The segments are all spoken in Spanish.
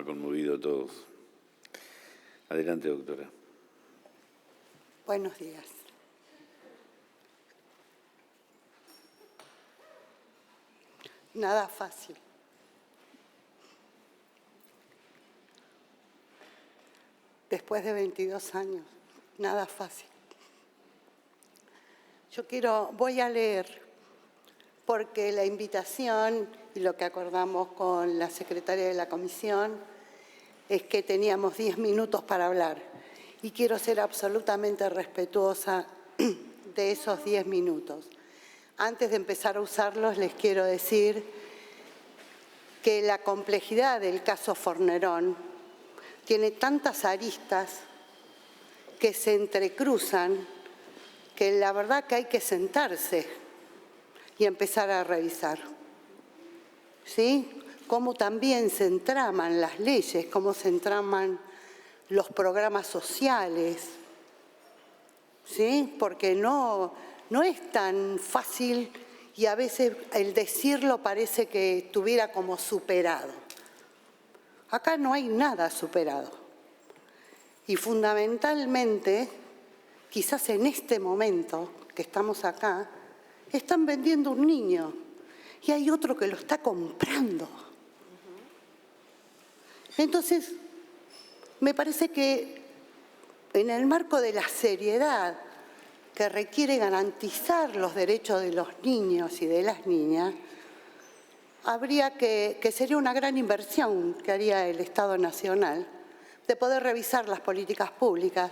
ha conmovido a todos. Adelante, doctora. Buenos días. Nada fácil. Después de 22 años, nada fácil. Voy a leer, porque la invitación y lo que acordamos con la secretaria de la comisión es que teníamos 10 minutos para hablar. Y quiero ser absolutamente respetuosa de esos 10 minutos. Antes de empezar a usarlos, les quiero decir que la complejidad del caso Fornerón tiene tantas aristas que se entrecruzan que la verdad que hay que sentarse y empezar a revisar. ¿Sí? Cómo también se entraman las leyes, cómo se entraman los programas sociales. ¿Sí? Porque no es tan fácil y a veces el decirlo parece que estuviera como superado. Acá no hay nada superado. Y fundamentalmente, quizás en este momento que estamos acá, están vendiendo un niño y hay otro que lo está comprando. Entonces, me parece que en el marco de la seriedad que requiere garantizar los derechos de los niños y de las niñas, que sería una gran inversión que haría el Estado Nacional, de poder revisar las políticas públicas,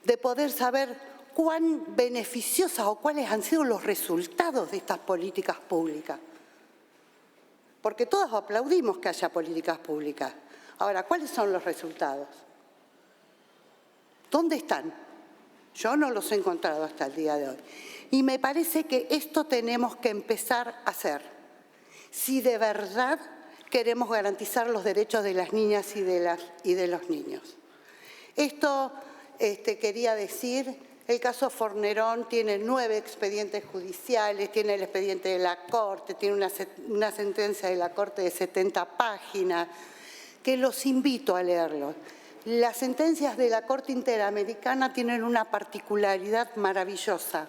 de poder saber cuán beneficiosas o cuáles han sido los resultados de estas políticas públicas. Porque todos aplaudimos que haya políticas públicas. Ahora, ¿cuáles son los resultados? ¿Dónde están? Yo no los he encontrado hasta el día de hoy. Y me parece que esto tenemos que empezar a hacer. Si de verdad queremos garantizar los derechos de las niñas y de los niños. Esto quería decir, el caso Fornerón tiene 9 expedientes judiciales, tiene el expediente de la Corte, tiene una sentencia de la Corte de 70 páginas, que los invito a leerlos. Las sentencias de la Corte Interamericana tienen una particularidad maravillosa,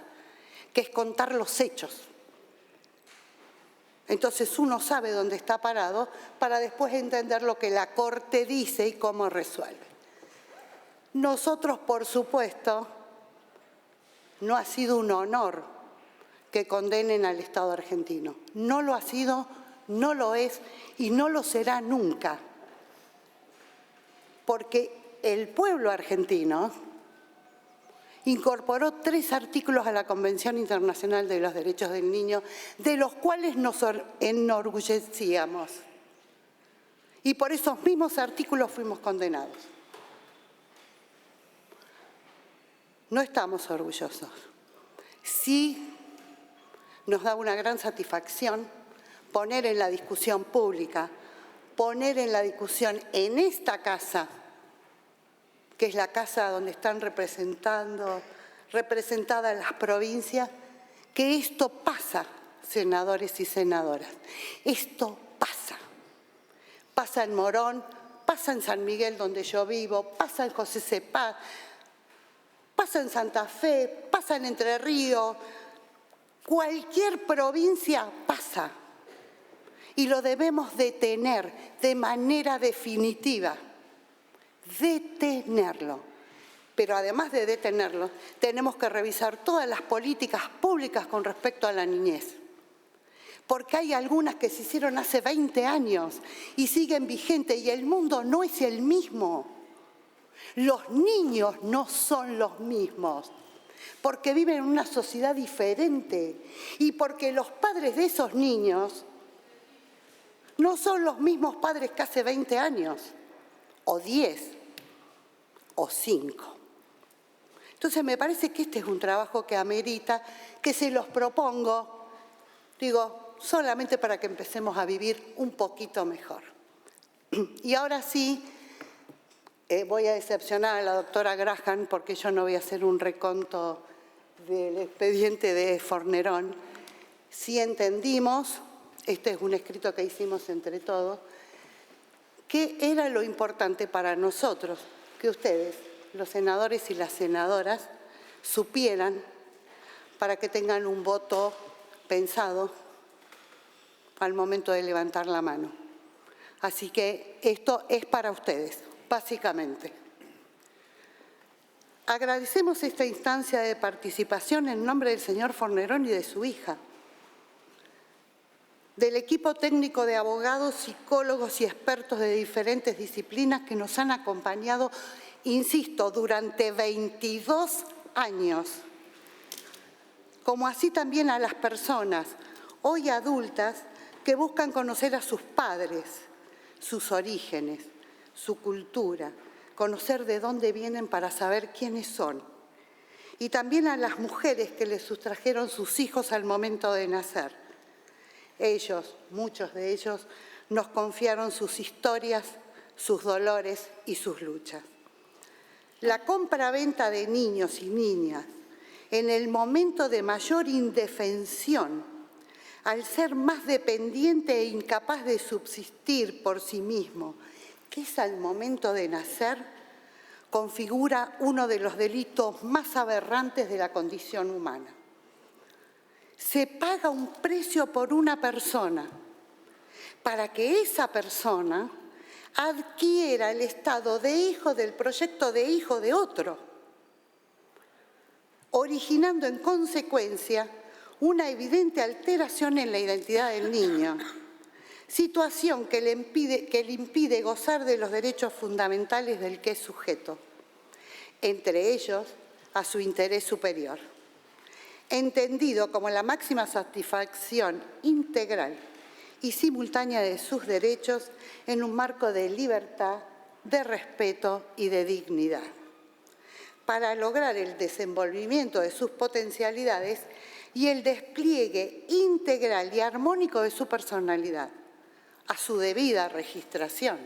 que es contar los hechos. Entonces uno sabe dónde está parado para después entender lo que la Corte dice y cómo resuelve. Nosotros, por supuesto, no ha sido un honor que condenen al Estado argentino. No lo ha sido, no lo es y no lo será nunca. Porque el pueblo argentino incorporó 3 artículos a la Convención Internacional de los Derechos del Niño, de los cuales nos enorgullecíamos. Y por esos mismos artículos fuimos condenados. No estamos orgullosos. Sí nos da una gran satisfacción poner en la discusión pública, poner en la discusión en esta casa, que es la casa donde están representadas las provincias, que esto pasa, senadores y senadoras. Esto pasa. Pasa en Morón, pasa en San Miguel, donde yo vivo, pasa en José Cepaz, pasa en Santa Fe, pasa en Entre Ríos. Cualquier provincia pasa. Y lo debemos detener de manera definitiva. Detenerlo. Pero además de detenerlo, tenemos que revisar todas las políticas públicas con respecto a la niñez. Porque hay algunas que se hicieron hace 20 años y siguen vigentes y el mundo no es el mismo. Los niños no son los mismos. Porque viven en una sociedad diferente y porque los padres de esos niños no son los mismos padres que hace 20 años, o 10, o 5. Entonces me parece que este es un trabajo que amerita, que se los propongo, digo, solamente para que empecemos a vivir un poquito mejor. Y ahora sí, voy a decepcionar a la doctora Graham porque yo no voy a hacer un reconto del expediente de Fornerón. Sí entendimos, este es un escrito que hicimos entre todos, ¿Qué era lo importante para nosotros? Que ustedes, los senadores y las senadoras, supieran para que tengan un voto pensado al momento de levantar la mano. Así que esto es para ustedes, básicamente. Agradecemos esta instancia de participación en nombre del señor Fornerón y de su hija, del equipo técnico de abogados, psicólogos y expertos de diferentes disciplinas que nos han acompañado, insisto, durante 22 años, como así también a las personas, hoy adultas, que buscan conocer a sus padres, sus orígenes, su cultura, conocer de dónde vienen para saber quiénes son. Y también a las mujeres que les sustrajeron sus hijos al momento de nacer. Ellos, muchos de ellos, nos confiaron sus historias, sus dolores y sus luchas. La compra-venta de niños y niñas en el momento de mayor indefensión, al ser más dependiente e incapaz de subsistir por sí mismo, que es al momento de nacer, configura uno de los delitos más aberrantes de la condición humana. Se paga un precio por una persona para que esa persona adquiera el estado de hijo del proyecto de hijo de otro, originando en consecuencia una evidente alteración en la identidad del niño, situación que le impide gozar de los derechos fundamentales del que es sujeto, entre ellos a su interés superior, entendido como la máxima satisfacción integral y simultánea de sus derechos en un marco de libertad, de respeto y de dignidad, para lograr el desenvolvimiento de sus potencialidades y el despliegue integral y armónico de su personalidad, a su debida registración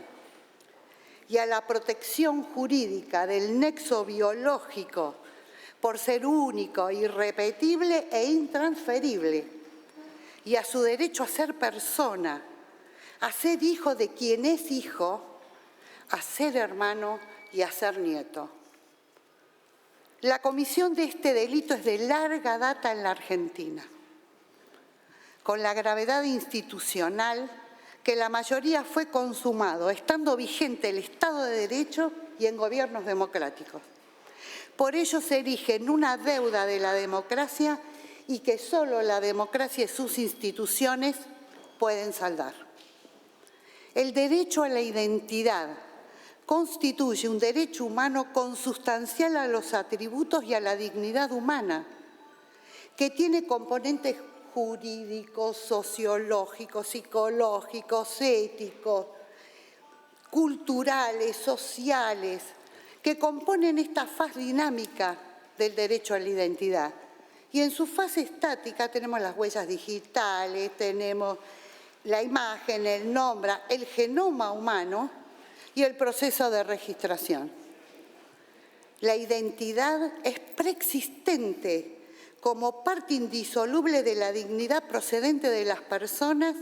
y a la protección jurídica del nexo biológico por ser único, irrepetible e intransferible, y a su derecho a ser persona, a ser hijo de quien es hijo, a ser hermano y a ser nieto. La comisión de este delito es de larga data en la Argentina, con la gravedad institucional que la mayoría fue consumado, estando vigente el Estado de Derecho y en gobiernos democráticos. Por ello se erige en una deuda de la democracia y que solo la democracia y sus instituciones pueden saldar. El derecho a la identidad constituye un derecho humano consustancial a los atributos y a la dignidad humana, que tiene componentes jurídicos, sociológicos, psicológicos, éticos, culturales, sociales, que componen esta faz dinámica del derecho a la identidad. Y en su fase estática tenemos las huellas digitales, tenemos la imagen, el nombre, el genoma humano y el proceso de registración. La identidad es preexistente como parte indisoluble de la dignidad procedente de las personas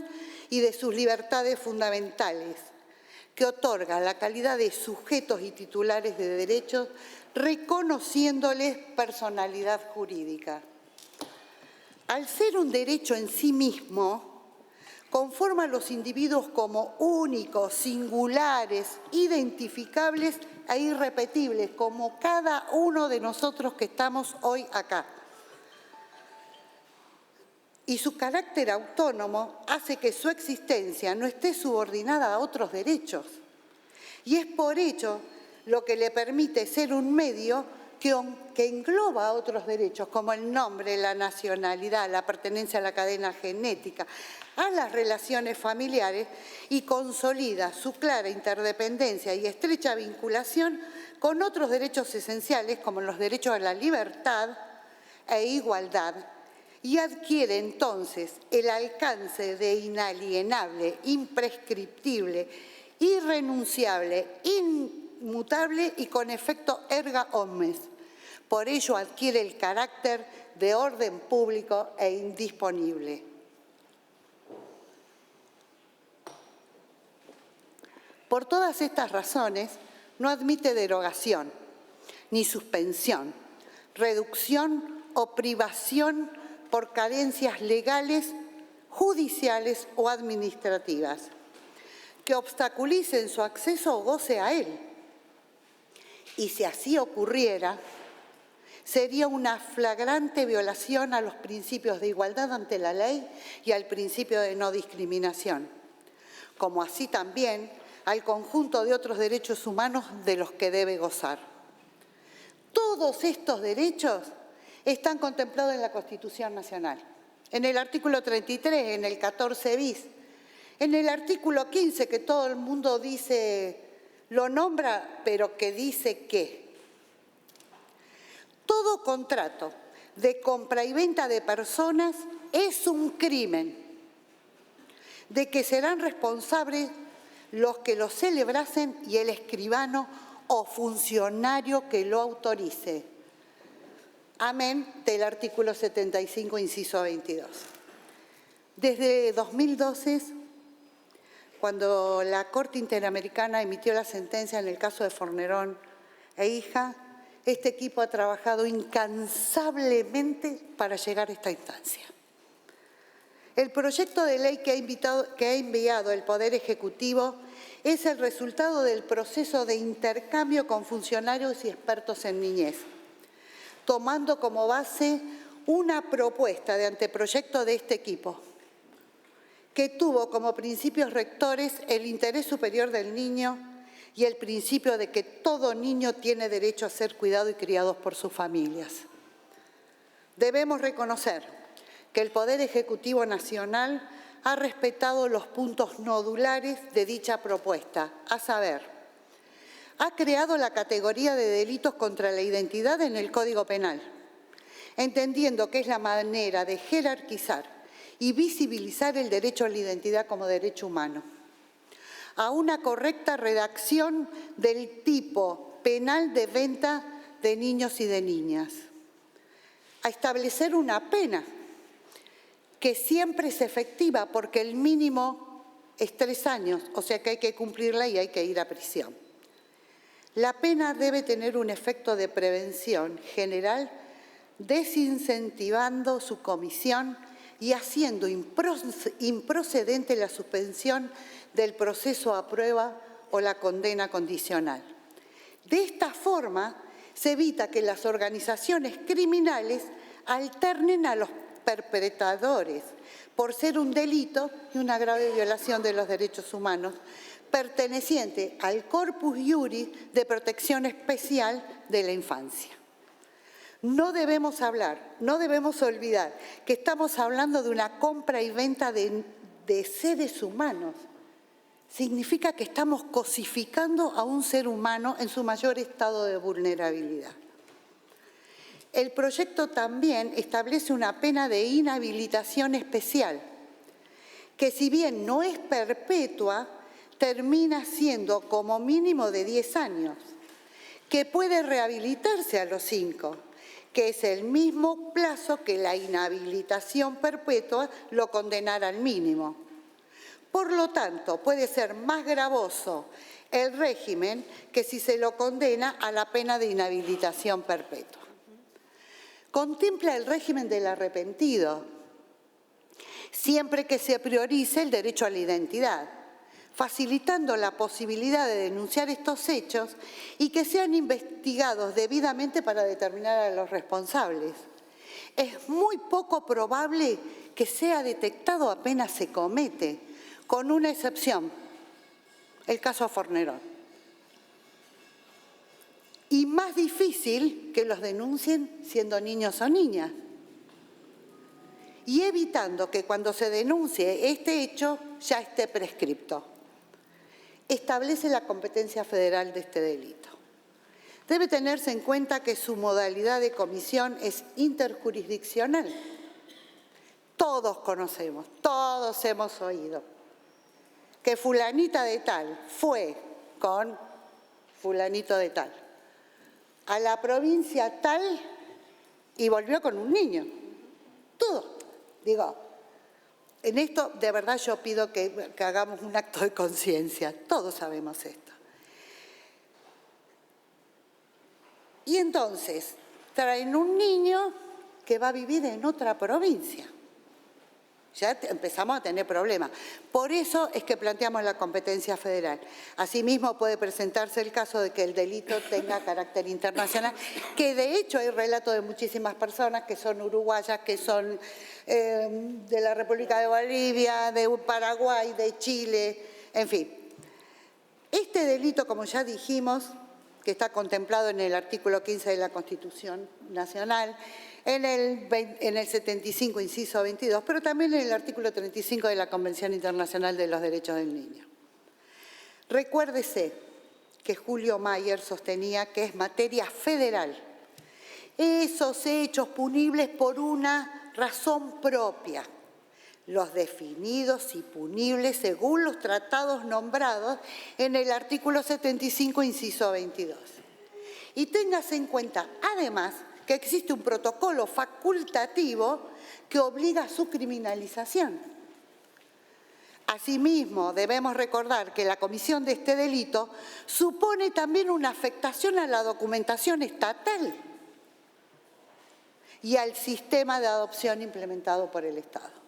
y de sus libertades fundamentales, que otorga la calidad de sujetos y titulares de derechos, reconociéndoles personalidad jurídica. Al ser un derecho en sí mismo, conforma a los individuos como únicos, singulares, identificables e irrepetibles, como cada uno de nosotros que estamos hoy acá. Y su carácter autónomo hace que su existencia no esté subordinada a otros derechos. Y es por ello lo que le permite ser un medio que engloba otros derechos, como el nombre, la nacionalidad, la pertenencia a la cadena genética, a las relaciones familiares, y consolida su clara interdependencia y estrecha vinculación con otros derechos esenciales, como los derechos a la libertad e igualdad, y adquiere entonces el alcance de inalienable, imprescriptible, irrenunciable, inmutable y con efecto erga omnes. Por ello adquiere el carácter de orden público e Por todas estas razones, no admite derogación, ni suspensión, reducción o privación por carencias legales, judiciales o administrativas, que obstaculicen su acceso o goce a él. Y si así ocurriera, sería una flagrante violación a los principios de igualdad ante la ley y al principio de no discriminación, como así también al conjunto de otros derechos humanos de los que debe gozar. Todos estos derechos están contemplados en la Constitución Nacional, en el artículo 33, en el 14 bis, en el artículo 15, que todo el mundo dice, lo nombra, pero que dice que todo contrato de compra y venta de personas es un crimen, de que serán responsables los que lo celebrasen y el escribano o funcionario que lo autorice. Amén del artículo 75, inciso 22. Desde 2012, cuando la Corte Interamericana emitió la sentencia en el caso de Fornerón e hija, este equipo ha trabajado incansablemente para llegar a esta instancia. El proyecto de ley que ha enviado el Poder Ejecutivo es el resultado del proceso de intercambio con funcionarios y expertos en niñez, tomando como base una propuesta de anteproyecto de este equipo, que tuvo como principios rectores el interés superior del niño y el principio de que todo niño tiene derecho a ser cuidado y criado por sus familias. Debemos reconocer que el Poder Ejecutivo Nacional ha respetado los puntos nodulares de dicha propuesta, a saber, ha creado la categoría de delitos contra la identidad en el Código Penal, entendiendo que es la manera de jerarquizar y visibilizar el derecho a la identidad como derecho humano, a una correcta redacción del tipo penal de venta de niños y de niñas, a establecer una pena que siempre es efectiva porque el mínimo es 3 años, o sea que hay que cumplirla y hay que ir a prisión. La pena debe tener un efecto de prevención general, desincentivando su comisión y haciendo improcedente la suspensión del proceso a prueba o la condena condicional. De esta forma, se evita que las organizaciones criminales alternen a los perpetradores por ser un delito y una grave violación de los derechos humanos perteneciente al Corpus Juris de protección especial de la infancia. No debemos olvidar que estamos hablando de una compra y venta de seres humanos. Significa que estamos cosificando a un ser humano en su mayor estado de vulnerabilidad. El proyecto también establece una pena de inhabilitación especial, que si bien no es perpetua, termina siendo como mínimo de 10 años, que puede rehabilitarse a los 5, que es el mismo plazo que la inhabilitación perpetua lo condenara al mínimo. Por lo tanto, puede ser más gravoso el régimen que si se lo condena a la pena de inhabilitación perpetua. Contempla el régimen del arrepentido, siempre que se priorice el derecho a la identidad, facilitando la posibilidad de denunciar estos hechos y que sean investigados debidamente para determinar a los responsables. Es muy poco probable que sea detectado apenas se comete, con una excepción, el caso Fornerón. Y más difícil que los denuncien siendo niños o niñas. Y evitando que cuando se denuncie este hecho ya esté prescripto. Establece la competencia federal de este delito. Debe tenerse en cuenta que su modalidad de comisión es interjurisdiccional. Todos conocemos, todos hemos oído que fulanita de tal fue con fulanito de tal a la provincia tal y volvió con un niño. Todo. Digo, en esto, de verdad, yo pido que hagamos un acto de conciencia. Todos sabemos esto. Y entonces, traen un niño que va a vivir en otra provincia. Ya empezamos a tener problemas. Por eso es que planteamos la competencia federal. Asimismo, puede presentarse el caso de que el delito tenga carácter internacional, que de hecho hay relatos de muchísimas personas que son uruguayas, que son de la República de Bolivia, de Paraguay, de Chile, en fin. Este delito, como ya dijimos, que está contemplado en el artículo 15 de la Constitución Nacional, en el 75, inciso 22, pero también en el artículo 35 de la Convención Internacional de los Derechos del Niño. Recuérdese que Julio Mayer sostenía que es materia federal. Esos hechos punibles por una razón propia, los definidos y punibles según los tratados nombrados en el artículo 75, inciso 22. Y téngase en cuenta, además, que existe un protocolo facultativo que obliga a su criminalización. Asimismo, debemos recordar que la comisión de este delito supone también una afectación a la documentación estatal y al sistema de adopción implementado por el Estado.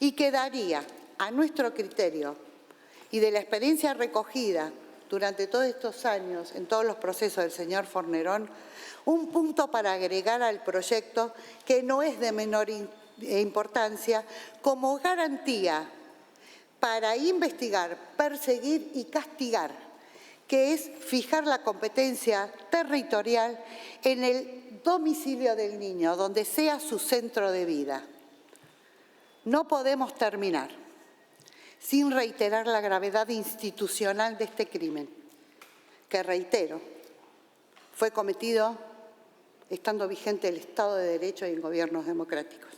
Y quedaría, a nuestro criterio, y de la experiencia recogida durante todos estos años en todos los procesos del señor Fornerón, un punto para agregar al proyecto que no es de menor importancia como garantía para investigar, perseguir y castigar, que es fijar la competencia territorial en el domicilio del niño, donde sea su centro de vida. No podemos terminar sin reiterar la gravedad institucional de este crimen, que, reitero, fue cometido estando vigente el Estado de Derecho y en gobiernos democráticos,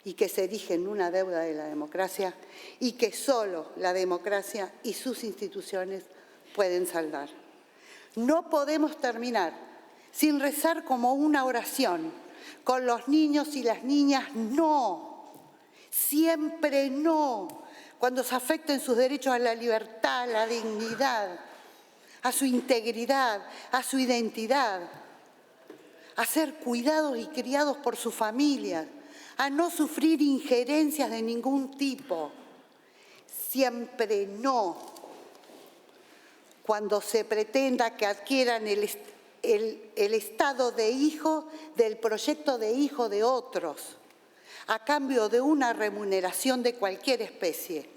y que se erige en una deuda de la democracia y que solo la democracia y sus instituciones pueden saldar. No podemos terminar sin rezar como una oración con los niños y las niñas, no, siempre no, cuando se afecten sus derechos a la libertad, a la dignidad, a su integridad, a su identidad, a ser cuidados y criados por su familia, a no sufrir injerencias de ningún tipo. Siempre no, cuando se pretenda que adquieran el estado de hijo del proyecto de hijo de otros, a cambio de una remuneración de cualquier especie.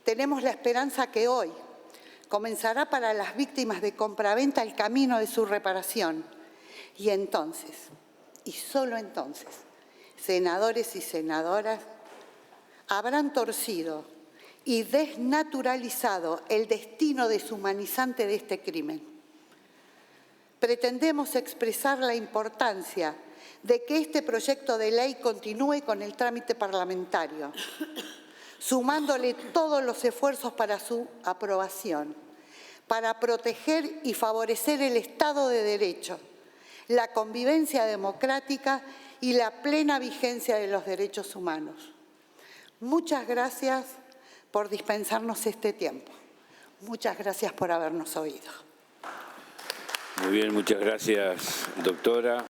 Tenemos la esperanza que hoy comenzará para las víctimas de compraventa el camino de su reparación. Y entonces, y solo entonces, senadores y senadoras habrán torcido y desnaturalizado el destino deshumanizante de este crimen. Pretendemos expresar la importancia de que este proyecto de ley continúe con el trámite parlamentario, sumándole todos los esfuerzos para su aprobación, para proteger y favorecer el Estado de Derecho, la convivencia democrática y la plena vigencia de los derechos humanos. Muchas gracias por dispensarnos este tiempo. Muchas gracias por habernos oído. Muy bien, muchas gracias, doctora.